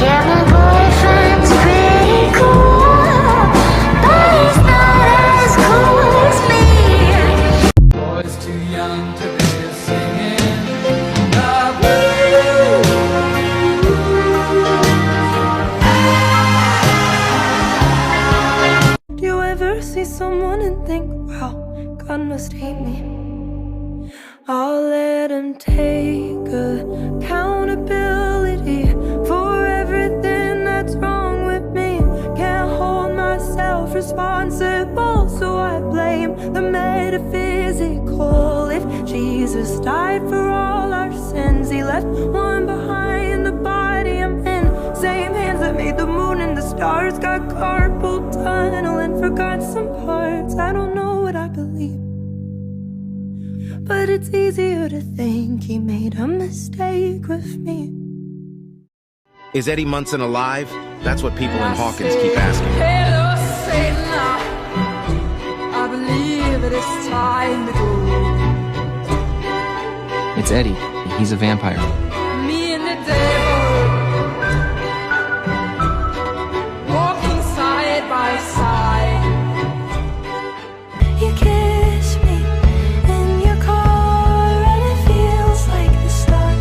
Yeah, my boyfriend's pretty cool, but he's not as cool as me. Boys too young to be singing the blues. Do you ever see someone and think, wow, God must hate me? I'll let him take accountability for everything that's wrong with me. Can't hold myself responsible, so I blame the metaphysical. If Jesus died for all our sins, he left one behind, the body I'm in. Same hands that made the moon and the stars got carpal tunnel and forgot some parts. I don't know what I believe, but it's easier to think he made a mistake with me. Is Eddie Munson alive? That's what people in Hawkins keep asking. Hello, Satan. I believe it is time to go. It's Eddie. He's a vampire. Me and the devil walking side by side. You kiss me in your car and it feels like the start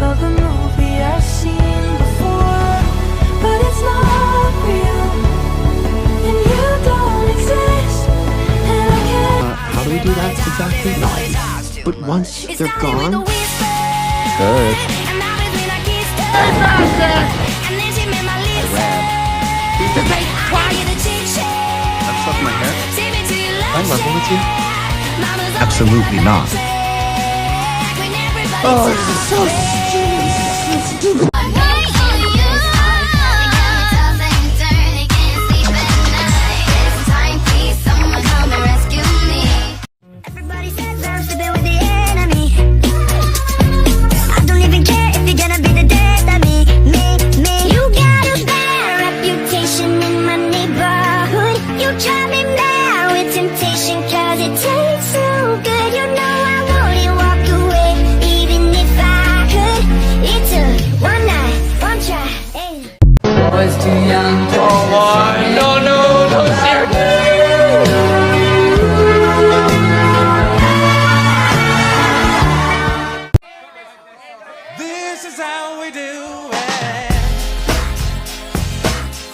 of a movie I've seen before, but it's not real and you don't exist and I can't. How do we do that exactly? No idea. But once they're gone, Good. that stuff in my hair. I'm level with you. Absolutely not. Oh, this is so stupid. Everybody says I'm sleeping with the enemy. I don't even care if you're gonna be the death of me. You got a bad reputation in my neighborhood. You try me mad with temptation, cause it tastes so good. You know I wouldn't walk away, even if I could. It took one night, one try. Hey. Boys too young to be singing. No, this is how we do it.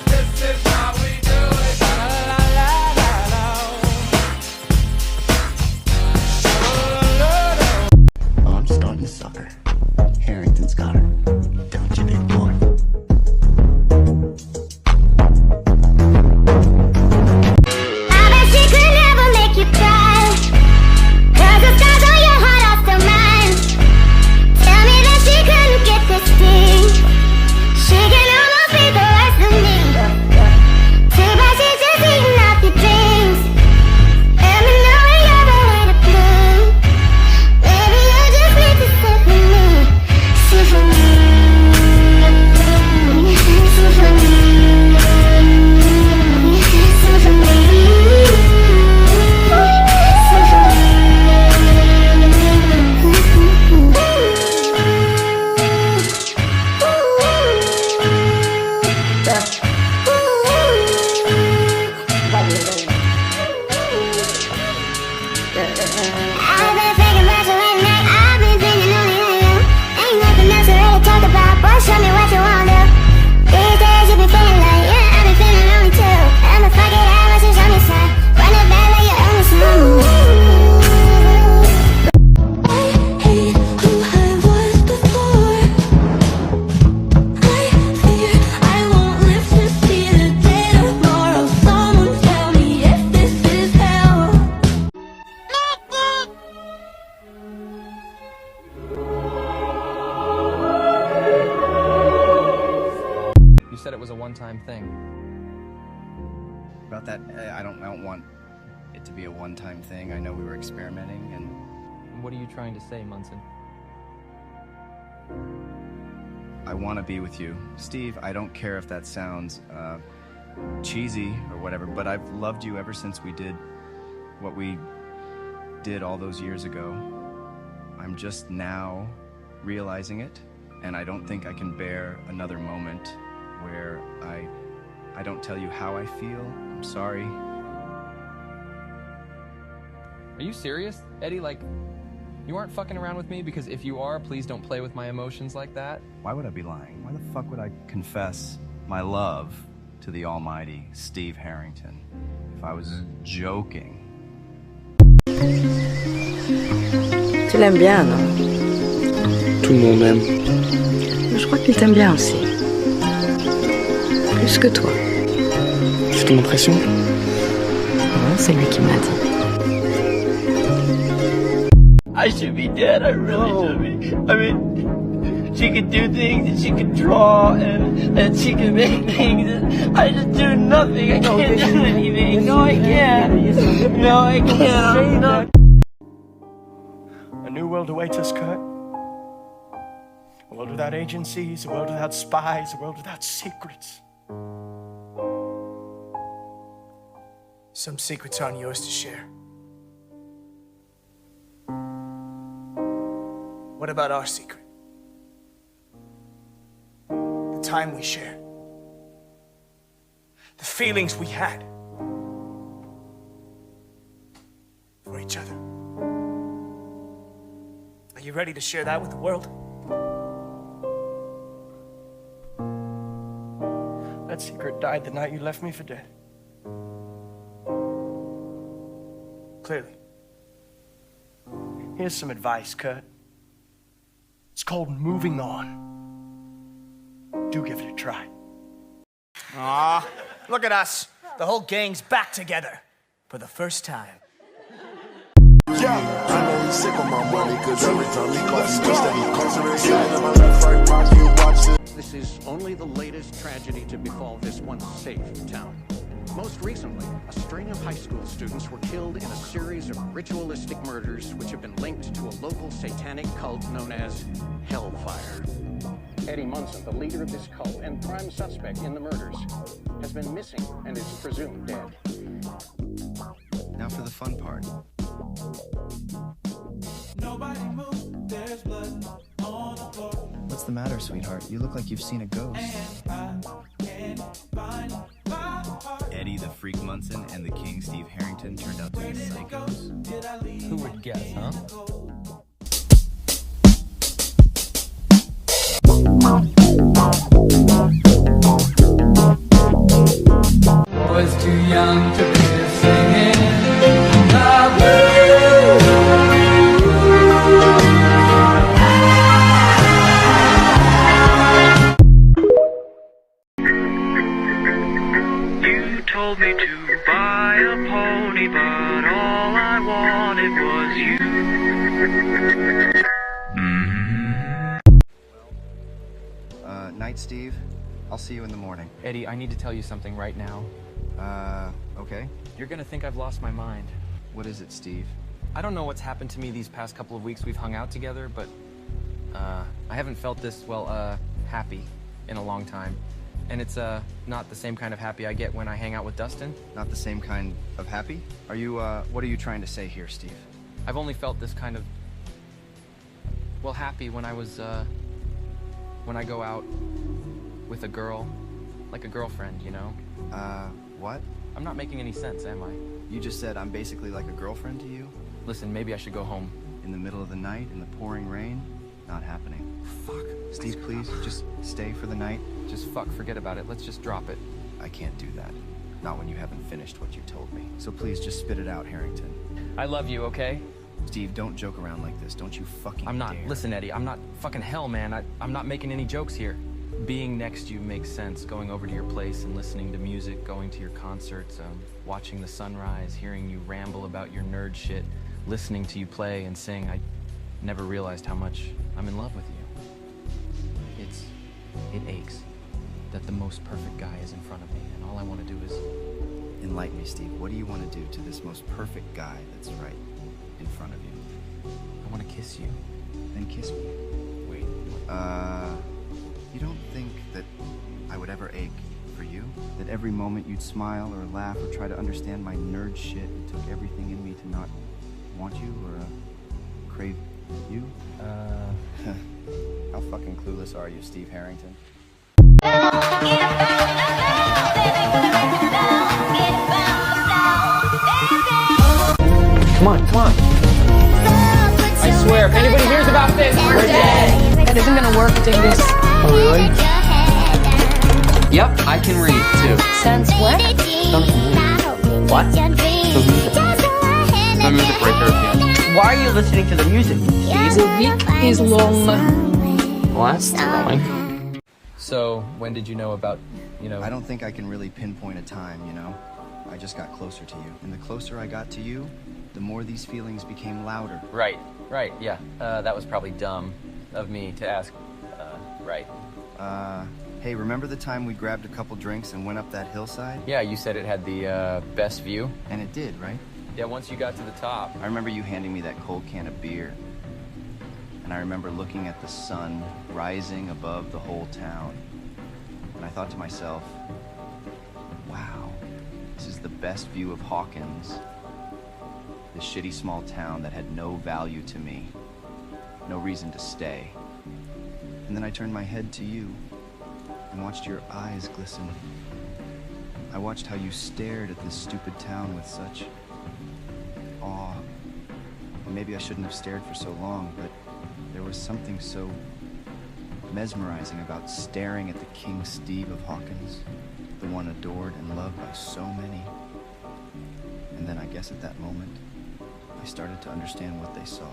This is how we do it. La, la, la, la, la. Oh, I'm starting to sucker. Harrington's got her. Don't you, big boy? I bet she could never make you cry, cause the scars on your heart are still mine. Tell me that she couldn't get this thing. She can almost be the rest of me. Too bad she's just eating up your dreams. Let me know when you're ready to bloom. Maybe you just need to sit with me. Sit for me. Sit for me. Sit for me. I've been thinking about you late night. I've been thinking only on you. Ain't nothing else to really talk about. Boy, show me what you want to. These days you be feeling like, yeah, I be feeling lonely too. I'ma fuck it out once you show me some. Run it back like you owe me some. I hate who I was before. I fear I won't live to see the day tomorrow. Someone tell me if this is hell. You said it was a one-time thing. About that, I don't want it to be a one-time thing. I know we were experimenting, and What are you trying to say, Munson? I want to be with you. Steve, I don't care if that sounds cheesy or whatever, but I've loved you ever since we did what we did all those years ago. I'm just now realizing it, and I don't think I can bear another moment where I don't tell you how I feel. I'm sorry. Are you serious, Eddie? Like, you aren't fucking around with me? Because if you are, please don't play with my emotions like that. Why would I be lying? Why the fuck would I confess my love to the almighty Steve Harrington if I was joking? Tu l'aimes bien, non? Tout le monde m'aime. Je crois qu'il t'aime bien aussi. Plus que toi. C'est ton impression? Non, c'est lui qui m'a dit. I should be dead, I really should be. I mean, she can do things and she can draw and she can make things and I just do nothing. I can't do anything. No, I can't. No, I can't. I'm not. A new world awaits us, Kurt. A world without agencies, a world without spies, a world without secrets. Some secrets aren't yours to share. What about our secret? The time we shared. The feelings we had for each other. Are you ready to share that with the world? That secret died the night you left me for dead. Clearly. Here's some advice, Kurt. It's called moving on. Do give it a try. Aw, look at us. The whole gang's back together for the first time. Yeah, I know he's sick of my money, cause every time he calls me, Steddie calls him inside of my left right pocket, watch it. This is only the latest tragedy to befall this once safe town. Most recently, a string of high school students were killed in a series of ritualistic murders which have been linked to a local satanic cult known as Hellfire. Eddiemunson, the leader of this cult and prime suspect in the murders, has been missing and is presumed dead. Now for the fun part. Nobody move, there's blood on the floor. What's the matter, sweetheart? You look like you've seen a ghost. Eddie the Freak Munson and the King Steve Harrington turned out to be psychos. Who would guess, huh? Was too young to be singing the blues. You told me to buy a pony, but all I wanted was you. Night, Steve. I'll see you in the morning. Eddie, I need to tell you something right now. Okay. You're gonna think I've lost my mind. What is it, Steve? I don't know what's happened to me these past couple of weeks we've hung out together, but I haven't felt this, happy in a long time. And it's not the same kind of happy I get when I hang out with Dustin. Not the same kind of happy? Are you, what are you trying to say here, Steve? I've only felt this kind of, happy when I was, when I go out with a girl, like a girlfriend, you know? What? I'm not making any sense, am I? You just said I'm basically like a girlfriend to you? Listen, maybe I should go home. In the middle of the night, in the pouring rain? Not happening. Fuck. Steve, please, just stay for the night. Just forget about it. Let's just drop it. I can't do that. Not when you haven't finished what you told me. So please, just spit it out, Harrington. I love you, okay? Steve, don't joke around like this. Don't you fucking I'm not. dare. Listen, Eddie, I'm not fucking hell, man. I'm not making any jokes here. Being next to you makes sense. Going over to your place and listening to music, going to your concerts, watching the sunrise, hearing you ramble about your nerd shit, listening to you play and sing. I never realized how much I'm in love with you. It aches that the most perfect guy is in front of me, and all I want to do is... Enlighten me, Steve. What do you want to do to this most perfect guy that's right in front of you? I want to kiss you. Then kiss me. Wait. You don't think that I would ever ache for you? That every moment you'd smile or laugh or try to understand my nerd shit and took everything in me to not want you or crave you? How fucking clueless are you, Steve Harrington? reading this. Oh, really? Yep, I can read too. Since when? What? The music right there at the end. Why are you listening to the music, Steve? The week is long. Well, that's thrilling. So, when did you know about, I don't think I can really pinpoint a time, you know? I just got closer to you. And the closer I got to you, the more these feelings became louder. Right, yeah. That was probably dumb of me to ask, right. Hey, remember the time we grabbed a couple drinks and went up that hillside? Yeah, you said it had the, best view. And it did, right? Yeah, once you got to the top. I remember you handing me that cold can of beer. And I remember looking at the sun rising above the whole town. And I thought to myself, wow, this is the best view of Hawkins. This shitty small town that had no value to me. No reason to stay. And then I turned my head to you and watched your eyes glisten. I watched how you stared at this stupid town with such awe. And maybe I shouldn't have stared for so long, but there was something so mesmerizing about staring at the King Steve of Hawkins, the one adored and loved by so many. And then I guess at that moment, I started to understand what they saw.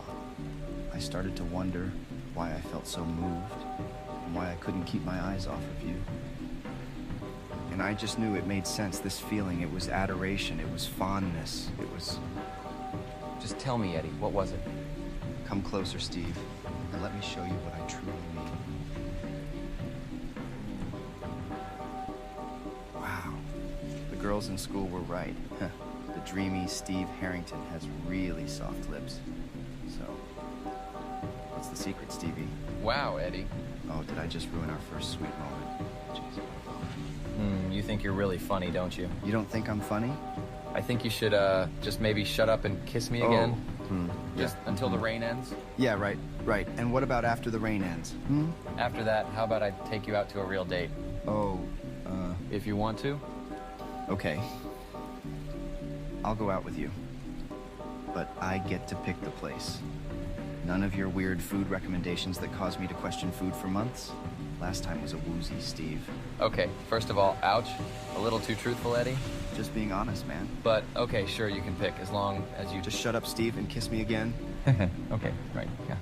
I started to wonder why I felt so moved and why I couldn't keep my eyes off of you. And I just knew it made sense, this feeling. It was adoration, it was fondness, it was... Just tell me, Eddie, what was it? Come closer, Steve, and let me show you what I truly mean. Wow. The girls in school were right. The dreamy Steve Harrington has really soft lips. So, what's the secret, Stevie? Wow, Eddie. Oh, did I just ruin our first sweet moment? Jeez. You think you're really funny, don't you? You don't think I'm funny? I think you should, just maybe shut up and kiss me again. Just until the rain ends? Yeah, right. And what about after the rain ends? After that, how about I take you out to a real date? Oh, If you want to? Okay. I'll go out with you. But I get to pick the place. None of your weird food recommendations that caused me to question food for months. Last time was a woozy, Steve. Okay, first of all, ouch. A little too truthful, Eddie. Just being honest, man. But, okay, sure, you can pick, as long as you... Just shut up, Steve, and kiss me again. Okay, right, yeah.